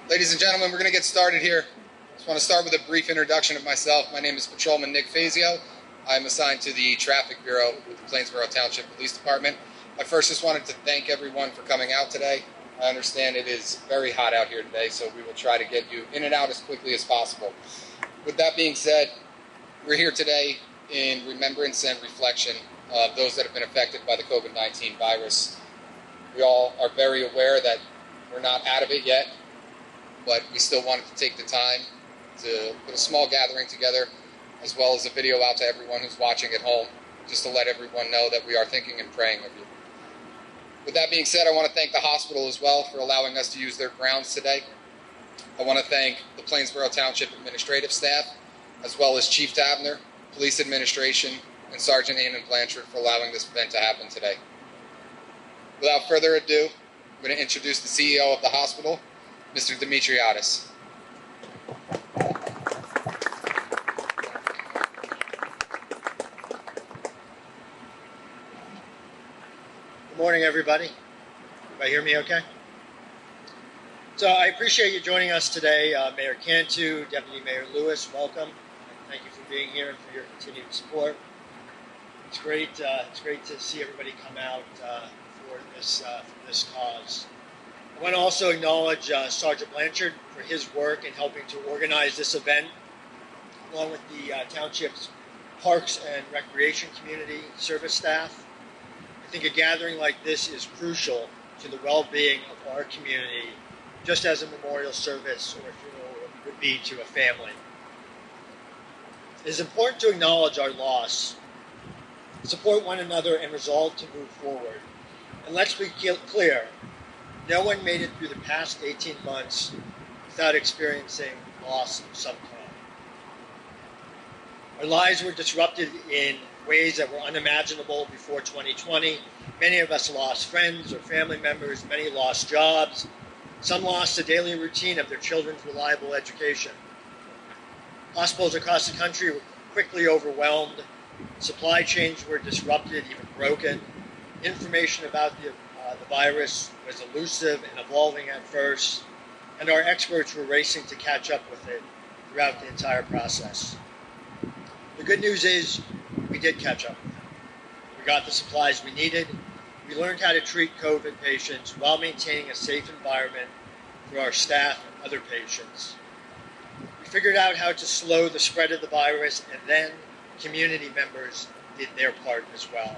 Ladies and gentlemen, we're going to get started here. I just want to start with a brief introduction of myself. My name is Patrolman Nick Fazio. I'm assigned to the Traffic Bureau with the Plainsboro Township Police Department. I first just wanted to thank everyone for coming out today. I understand it is very hot out here today, so we will try to get you in and out as quickly as possible. With that being said, we're here today in remembrance and reflection of those that have been affected by the COVID-19 virus. We all are very aware that we're not out of it yet, but we still wanted to take the time to put a small gathering together, as well as a video out to everyone who's watching at home, just to let everyone know that we are thinking and praying of you. With that being said, I want to thank the hospital as well for allowing us to use their grounds today. I want to thank the Plainsboro Township administrative staff, as well as Chief Tavner, Police Administration, and Sergeant Eamon Blanchard for allowing this event to happen today. Without further ado, I'm going to introduce the CEO of the hospital, Mr. Dimitriadis. Good morning, everybody. Everybody hear me okay? So I appreciate you joining us today. Mayor Cantu, Deputy Mayor Lewis, welcome. Thank you for being here and for your continued support. It's great to see everybody come out for this cause. I want to also acknowledge Sergeant Blanchard for his work in helping to organize this event, along with the Township's Parks and Recreation Community service staff. I think a gathering like this is crucial to the well-being of our community, just as a memorial service or a funeral would be to a family. It is important to acknowledge our loss, support one another, and resolve to move forward. And let's be clear, no one made it through the past 18 months without experiencing loss of some kind. Our lives were disrupted in ways that were unimaginable before 2020. Many of us lost friends or family members. Many lost jobs. Some lost the daily routine of their children's reliable education. Hospitals across the country were quickly overwhelmed. Supply chains were disrupted, even broken. Information about the virus was elusive and evolving at first, and our experts were racing to catch up with it throughout the entire process. The good news is we did catch up with it. We got the supplies we needed. We learned how to treat COVID patients while maintaining a safe environment for our staff and other patients. We figured out how to slow the spread of the virus, and then community members did their part as well.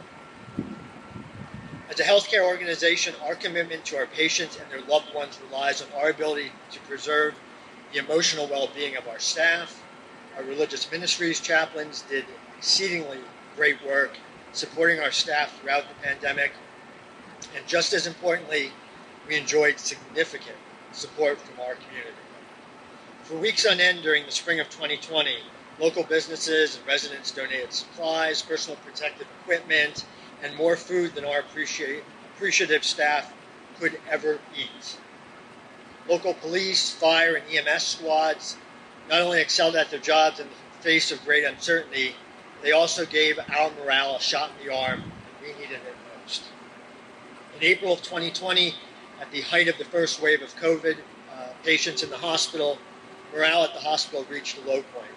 As a healthcare organization, our commitment to our patients and their loved ones relies on our ability to preserve the emotional well-being of our staff. Our religious ministries chaplains did exceedingly great work supporting our staff throughout the pandemic. And just as importantly, we enjoyed significant support from our community. For weeks on end during the spring of 2020, local businesses and residents donated supplies, personal protective equipment, and more food than our appreciative staff could ever eat. Local police, fire, and EMS squads not only excelled at their jobs in the face of great uncertainty, they also gave our morale a shot in the arm when we needed it most. In April of 2020, at the height of the first wave of COVID patients in the hospital, morale at the hospital reached a low point.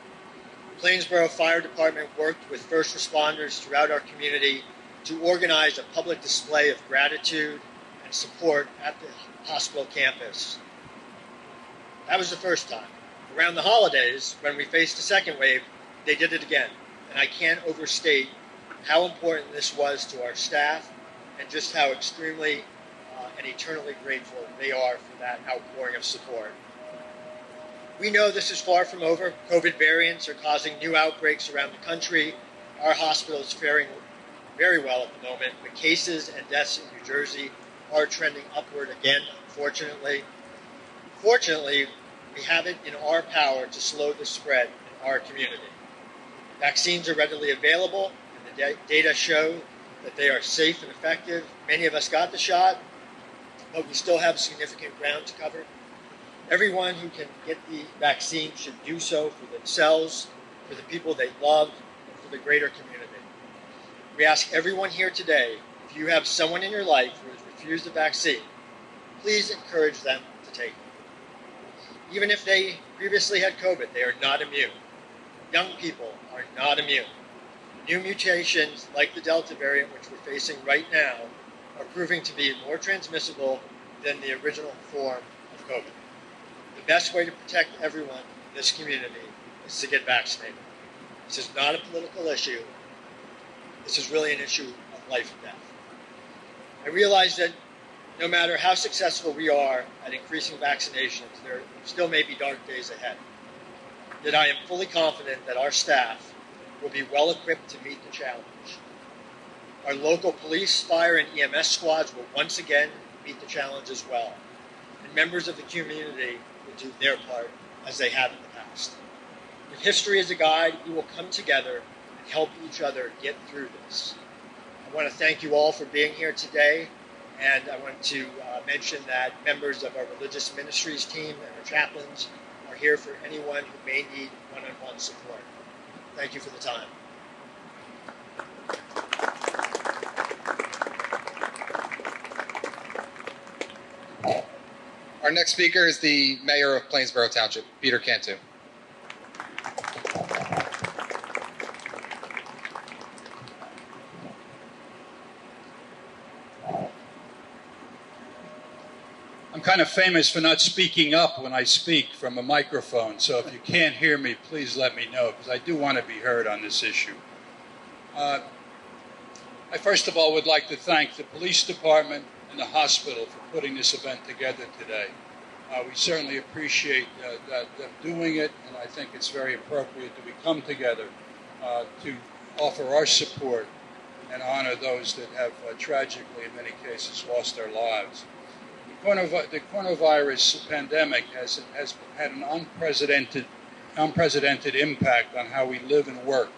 The Plainsboro Fire Department worked with first responders throughout our community to organize a public display of gratitude and support at the hospital campus. That was the first time. Around the holidays, when we faced the second wave, they did it again. And I can't overstate how important this was to our staff and just how extremely and eternally grateful they are for that outpouring of support. We know this is far from over. COVID variants are causing new outbreaks around the country. Our hospital is faring very well at the moment, but cases and deaths in New Jersey are trending upward again, unfortunately. Fortunately, we have it in our power to slow the spread in our community. Vaccines are readily available, and the data show that they are safe and effective. Many of us got the shot, but we still have significant ground to cover. Everyone who can get the vaccine should do so for themselves, for the people they love, and for the greater community. We ask everyone here today, if you have someone in your life who has refused the vaccine, please encourage them to take it. Even if they previously had COVID, they are not immune. Young people are not immune. New mutations like the Delta variant, which we're facing right now, are proving to be more transmissible than the original form of COVID. The best way to protect everyone in this community is to get vaccinated. This is not a political issue. This is really an issue of life and death. I realize that no matter how successful we are at increasing vaccinations, there still may be dark days ahead. Yet I am fully confident that our staff will be well equipped to meet the challenge. Our local police, fire, and EMS squads will once again meet the challenge as well. And members of the community will do their part as they have in the past. With history as a guide, we will come together and help each other get through this. I want to thank you all for being here today, and I want to mention that members of our religious ministries team and our chaplains are here for anyone who may need one-on-one support. Thank you for the time. Our next speaker is the Mayor of Plainsboro Township, Peter Cantu. I'm kind of famous for not speaking up when I speak from a microphone, so if you can't hear me, please let me know, because I do want to be heard on this issue. I first of all would like to thank the police department and the hospital for putting this event together today. We certainly appreciate them doing it, and I think it's very appropriate that we come together to offer our support and honor those that have tragically, in many cases, lost their lives. The coronavirus pandemic has had an unprecedented impact on how we live and work.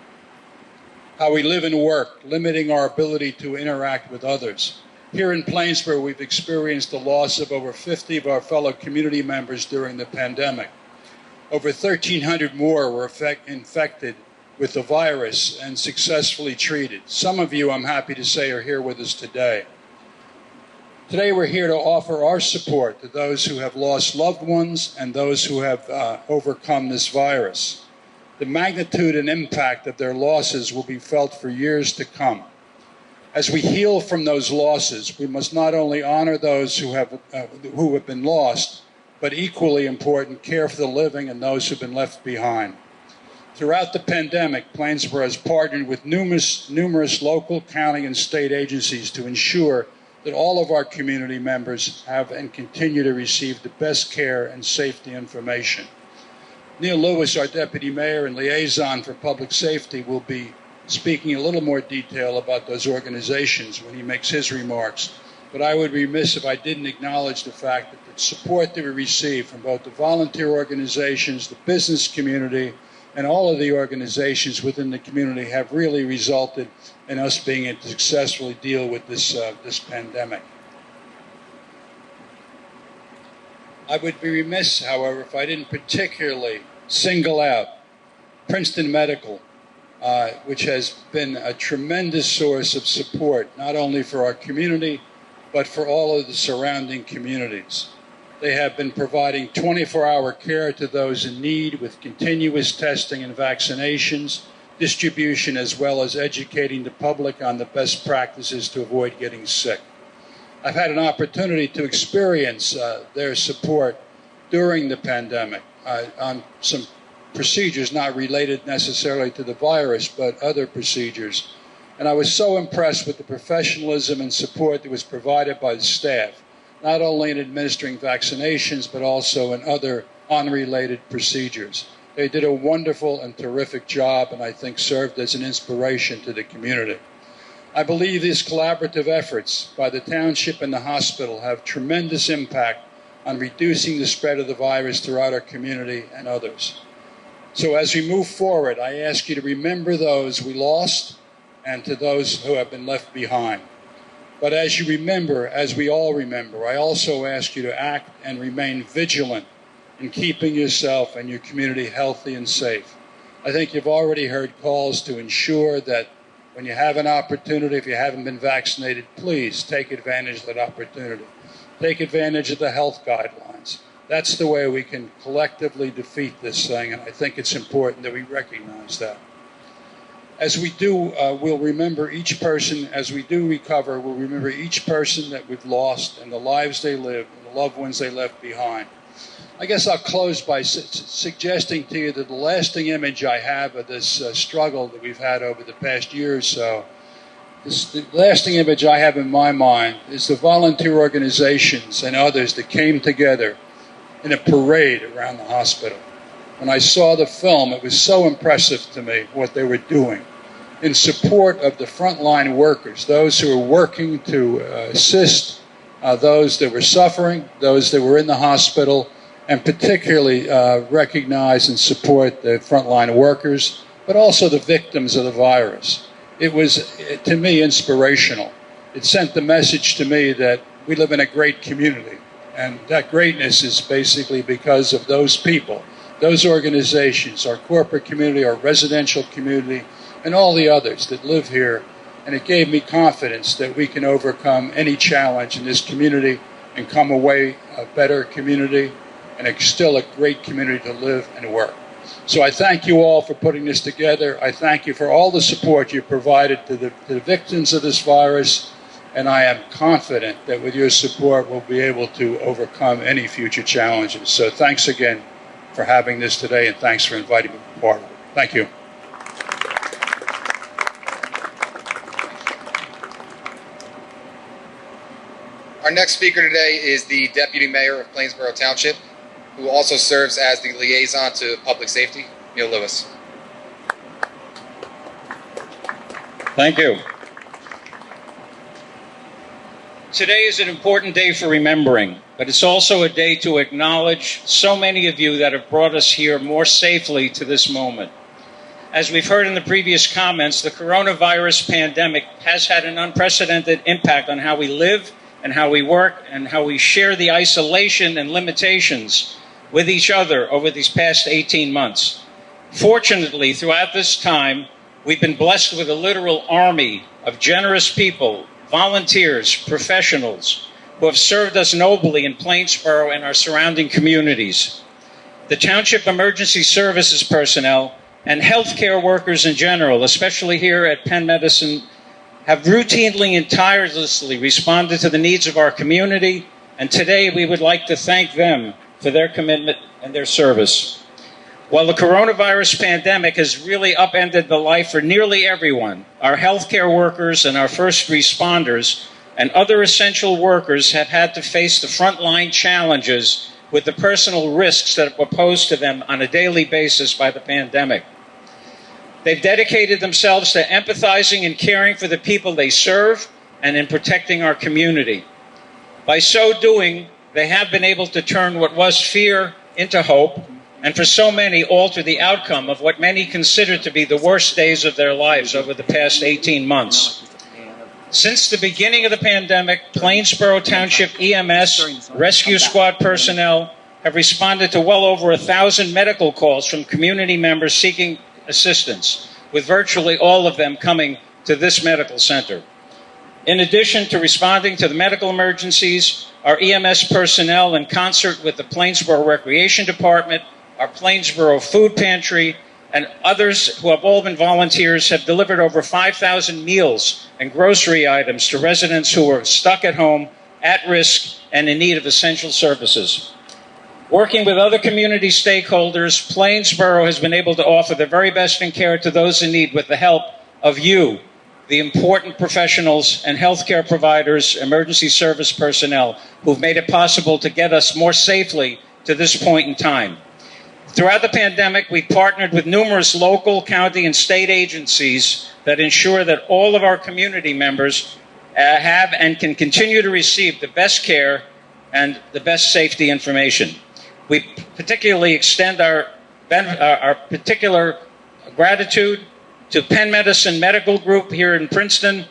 Limiting our ability to interact with others. Here in Plainsboro, we've experienced the loss of over 50 of our fellow community members during the pandemic. Over 1,300 more were infected with the virus and successfully treated. Some of you, I'm happy to say, are here with us today. Today we're here to offer our support to those who have lost loved ones and those who have overcome this virus. The magnitude and impact of their losses will be felt for years to come. As we heal from those losses, we must not only honor those who have been lost, but equally important, care for the living and those who have been left behind. Throughout the pandemic, Plainsboro has partnered with numerous local, county, and state agencies to ensure that all of our community members have and continue to receive the best care and safety information. Neil Lewis, our Deputy Mayor and Liaison for Public Safety, will be speaking in a little more detail about those organizations when he makes his remarks. But I would be remiss if I didn't acknowledge the fact that the support that we receive from both the volunteer organizations, the business community, and all of the organizations within the community have really resulted in us being able to successfully deal with this pandemic. I would be remiss, however, if I didn't particularly single out Princeton Medical, which has been a tremendous source of support, not only for our community, but for all of the surrounding communities. They have been providing 24-hour care to those in need with continuous testing and vaccinations, distribution, as well as educating the public on the best practices to avoid getting sick. I've had an opportunity to experience their support during the pandemic on some procedures not related necessarily to the virus, but other procedures. And I was so impressed with the professionalism and support that was provided by the staff, not only in administering vaccinations, but also in other unrelated procedures. They did a wonderful and terrific job, and I think served as an inspiration to the community. I believe these collaborative efforts by the township and the hospital have tremendous impact on reducing the spread of the virus throughout our community and others. So as we move forward, I ask you to remember those we lost and to those who have been left behind. But as you remember, as we all remember, I also ask you to act and remain vigilant in keeping yourself and your community healthy and safe. I think you've already heard calls to ensure that when you have an opportunity, if you haven't been vaccinated, please take advantage of that opportunity. Take advantage of the health guidelines. That's the way we can collectively defeat this thing, and I think it's important that we recognize that. As we do, we'll remember each person, as we do recover, we'll remember each person that we've lost and the lives they lived and the loved ones they left behind. I guess I'll close by suggesting to you that the lasting image I have of this struggle that we've had over the past year or so, the lasting image I have in my mind is the volunteer organizations and others that came together in a parade around the hospital. When I saw the film, it was so impressive to me what they were doing in support of the frontline workers, those who were working to assist those that were suffering, those that were in the hospital, and particularly recognize and support the frontline workers, but also the victims of the virus. It was, to me, inspirational. It sent the message to me that we live in a great community, and that greatness is basically because of those people, those organizations, our corporate community, our residential community, and all the others that live here. And it gave me confidence that we can overcome any challenge in this community and come away a better community and still a great community to live and work. So I thank you all for putting this together. I thank you for all the support you provided to the victims of this virus, and I am confident that with your support we'll be able to overcome any future challenges. So thanks again for having this today, and thanks for inviting me to be part of it. Thank you. Our next speaker today is the Deputy Mayor of Plainsboro Township, who also serves as the liaison to public safety, Neil Lewis. Thank you. Today is an important day for remembering, but it's also a day to acknowledge so many of you that have brought us here more safely to this moment. As we've heard in the previous comments, the coronavirus pandemic has had an unprecedented impact on how we live and how we work and how we share the isolation and limitations with each other over these past 18 months. Fortunately, throughout this time, we've been blessed with a literal army of generous people, volunteers, professionals, who have served us nobly in Plainsboro and our surrounding communities. The Township Emergency Services personnel and healthcare workers in general, especially here at Penn Medicine, have routinely and tirelessly responded to the needs of our community, and today we would like to thank them for their commitment and their service. While the coronavirus pandemic has really upended the life for nearly everyone, our healthcare workers and our first responders and other essential workers have had to face the frontline challenges with the personal risks that were posed to them on a daily basis by the pandemic. They've dedicated themselves to empathizing and caring for the people they serve and in protecting our community. By so doing, they have been able to turn what was fear into hope, and for so many, alter the outcome of what many consider to be the worst days of their lives over the past 18 months. Since the beginning of the pandemic, Plainsboro Township EMS Rescue Squad personnel have responded to well over 1,000 medical calls from community members seeking assistance, with virtually all of them coming to this medical center. In addition to responding to the medical emergencies, our EMS personnel, in concert with the Plainsboro Recreation Department, our Plainsboro Food Pantry, and others who have all been volunteers, have delivered over 5,000 meals and grocery items to residents who are stuck at home, at risk, and in need of essential services. Working with other community stakeholders, Plainsboro has been able to offer the very best in care to those in need with the help of you, the important professionals and healthcare providers, emergency service personnel, who've made it possible to get us more safely to this point in time. Throughout the pandemic, we've partnered with numerous local, county, and state agencies that ensure that all of our community members have and can continue to receive the best care and the best safety information. We particularly extend our particular gratitude to Penn Medicine Medical Group here in Princeton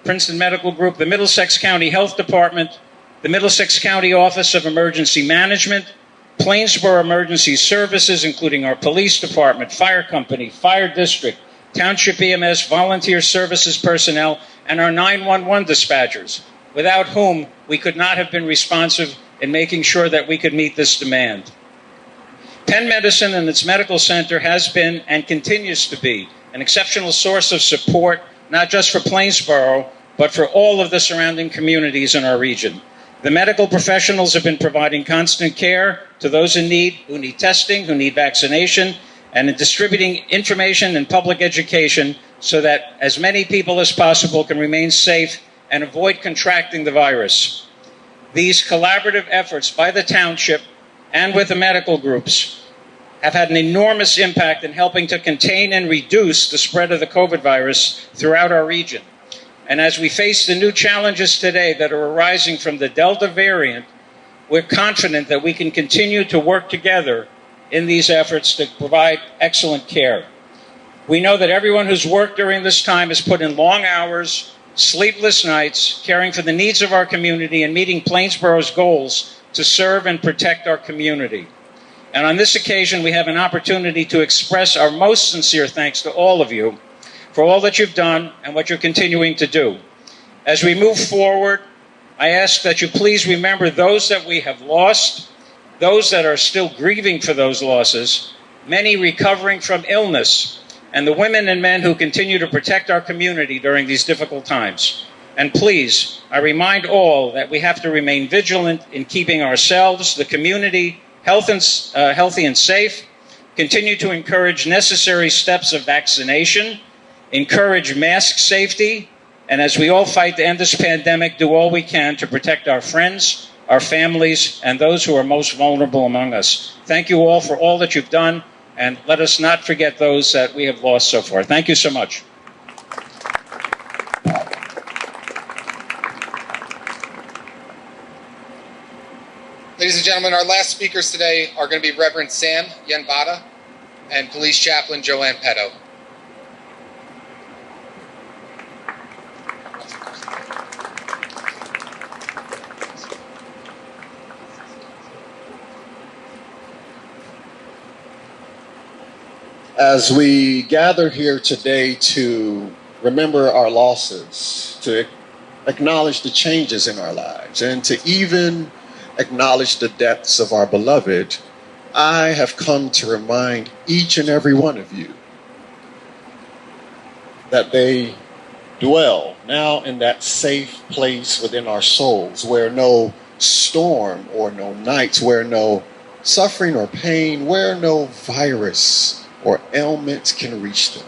Medical Group, the Middlesex County Health Department, the Middlesex County Office of Emergency Management, Plainsboro Emergency Services, including our police department, fire company, fire district, Township EMS, volunteer services personnel, and our 911 dispatchers, without whom we could not have been responsive in making sure that we could meet this demand. Penn Medicine and its medical center has been and continues to be an exceptional source of support, not just for Plainsboro, but for all of the surrounding communities in our region. The medical professionals have been providing constant care to those in need, who need testing, who need vaccination, and in distributing information and public education so that as many people as possible can remain safe and avoid contracting the virus. These collaborative efforts by the township and with the medical groups have had an enormous impact in helping to contain and reduce the spread of the COVID virus throughout our region. And as we face the new challenges today that are arising from the Delta variant, we're confident that we can continue to work together in these efforts to provide excellent care. We know that everyone who's worked during this time has put in long hours, sleepless nights, caring for the needs of our community and meeting Plainsboro's goals to serve and protect our community. And on this occasion, we have an opportunity to express our most sincere thanks to all of you for all that you've done and what you're continuing to do. As we move forward, I ask that you please remember those that we have lost, those that are still grieving for those losses, many recovering from illness, and the women and men who continue to protect our community during these difficult times. And please, I remind all that we have to remain vigilant in keeping ourselves, the community, healthy and safe, continue to encourage necessary steps of vaccination, encourage mask safety, and as we all fight to end this pandemic, do all we can to protect our friends, our families, and those who are most vulnerable among us. Thank you all for all that you've done, and let us not forget those that we have lost so far. Thank you so much. Ladies and gentlemen, our last speakers today are going to be Reverend Sam Yenbada and Police Chaplain Joanne Petto. As we gather here today to remember our losses, to acknowledge the changes in our lives, and to even acknowledge the depths of our beloved, I have come to remind each and every one of you that they dwell now in that safe place within our souls where no storm or no nights, where no suffering or pain, where no virus or ailments can reach them.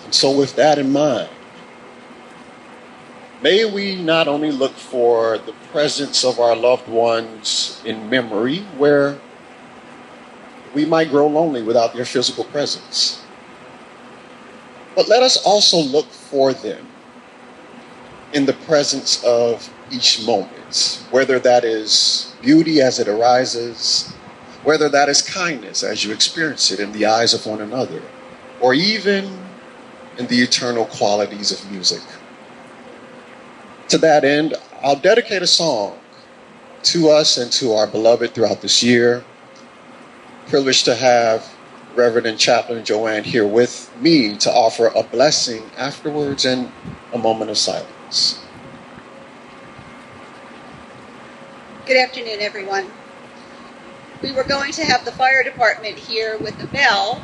And so with that in mind, may we not only look for the presence of our loved ones in memory, where we might grow lonely without their physical presence, but let us also look for them in the presence of each moment, whether that is beauty as it arises, whether that is kindness as you experience it in the eyes of one another, or even in the eternal qualities of music. To that end, I'll dedicate a song to us and to our beloved throughout this year. Privileged to have Reverend and Chaplain Joanne here with me to offer a blessing afterwards and a moment of silence. Good afternoon, everyone. We were going to have the fire department here with the bell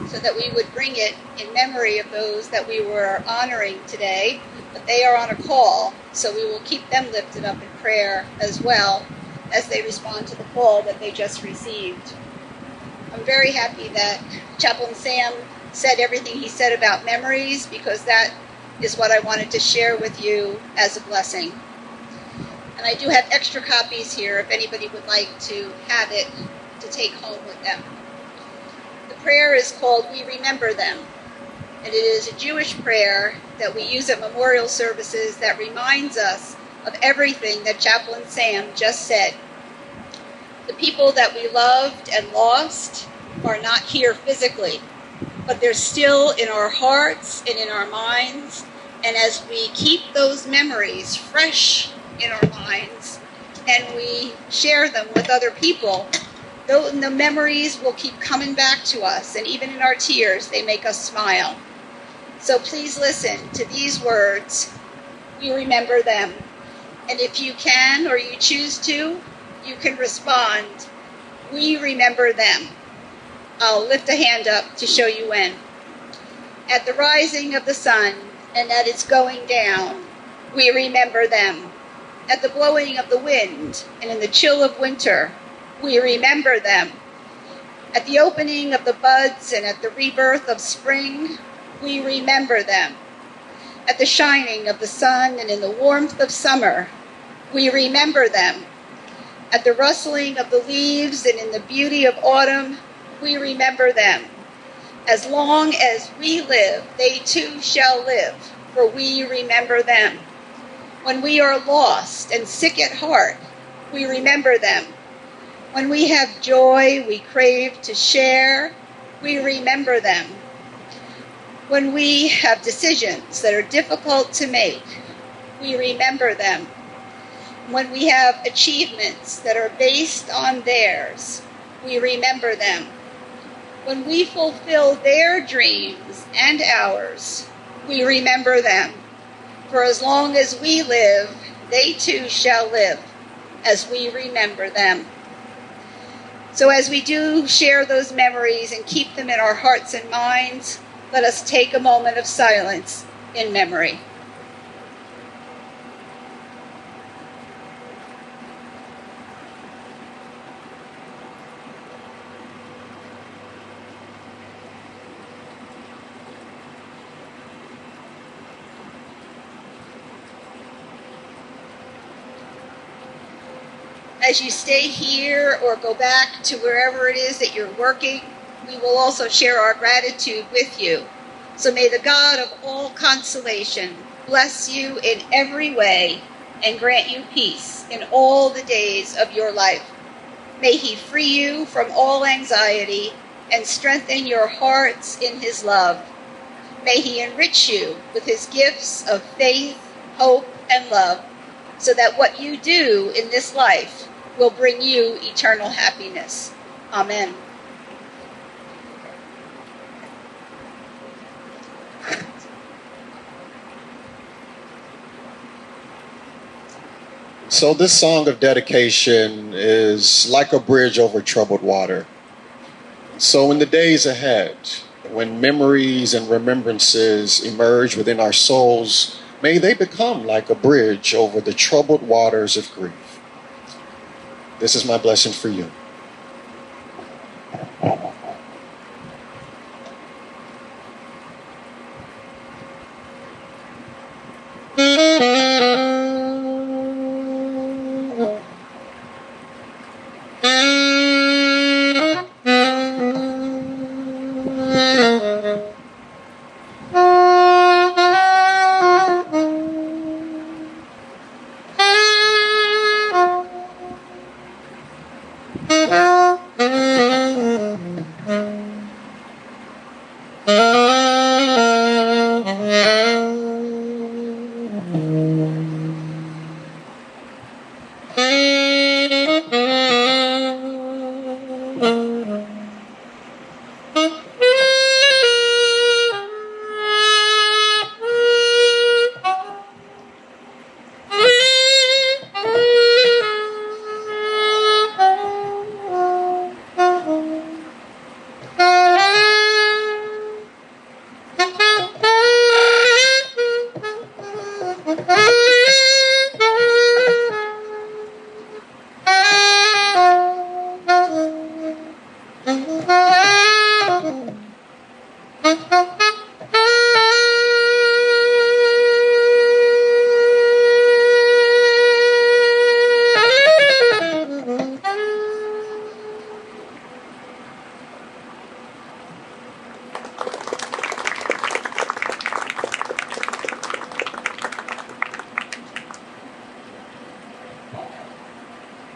so that we would ring it in memory of those that we were honoring today, but they are on a call, so we will keep them lifted up in prayer as well as they respond to the call that they just received. I'm very happy that Chaplain Sam said everything he said about memories, because that is what I wanted to share with you as a blessing. And I do have extra copies here if anybody would like to have it to take home with them. The prayer is called We Remember Them, and it is a Jewish prayer that we use at memorial services that reminds us of everything that Chaplain Sam just said. The people that we loved and lost are not here physically, but they're still in our hearts and in our minds. And as we keep those memories fresh in our minds and we share them with other people, the memories will keep coming back to us, and even in our tears, they make us smile. So please listen to these words. We remember them. And if you can or you choose to, you can respond, "We remember them." I'll lift a hand up to show you when. At the rising of the sun and at its going down, we remember them. At the blowing of the wind and in the chill of winter, we remember them. At the opening of the buds and at the rebirth of spring, we remember them. At the shining of the sun and in the warmth of summer, we remember them. At the rustling of the leaves and in the beauty of autumn, we remember them. As long as we live, they too shall live, for we remember them. When we are lost and sick at heart, we remember them. When we have joy we crave to share, we remember them. When we have decisions that are difficult to make, we remember them. When we have achievements that are based on theirs, we remember them. When we fulfill their dreams and ours, we remember them. For as long as we live, they too shall live, as we remember them. So as we do share those memories and keep them in our hearts and minds, let us take a moment of silence in memory. As you stay here or go back to wherever it is that you're working, we will also share our gratitude with you. So may the God of all consolation bless you in every way and grant you peace in all the days of your life. May he free you from all anxiety and strengthen your hearts in his love. May he enrich you with his gifts of faith, hope, and love, so that what you do in this life will bring you eternal happiness. Amen. So this song of dedication is like a bridge over troubled water. So in the days ahead, when memories and remembrances emerge within our souls, may they become like a bridge over the troubled waters of grief. This is my blessing for you.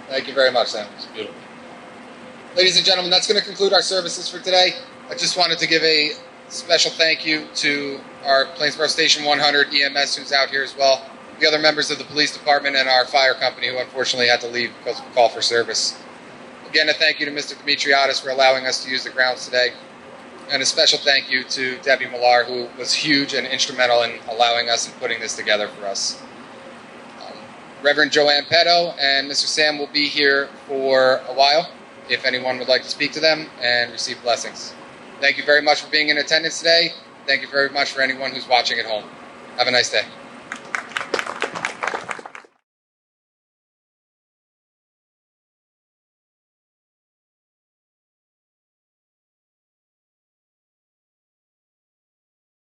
Thank you very much, Sam. It was beautiful. Ladies and gentlemen, that's going to conclude our services for today. I just wanted to give a special thank you to our Plainsboro Station 100 EMS who's out here as well, the other members of the police department, and our fire company who unfortunately had to leave because of a call for service. Again, a thank you to Mr. Dimitriadis for allowing us to use the grounds today. And a special thank you to Debbie Millar, who was huge and instrumental in allowing us and putting this together for us. Reverend Joanne Petto and Mr. Sam will be here for a while if anyone would like to speak to them and receive blessings. Thank you very much for being in attendance today. Thank you very much for anyone who's watching at home. Have a nice day.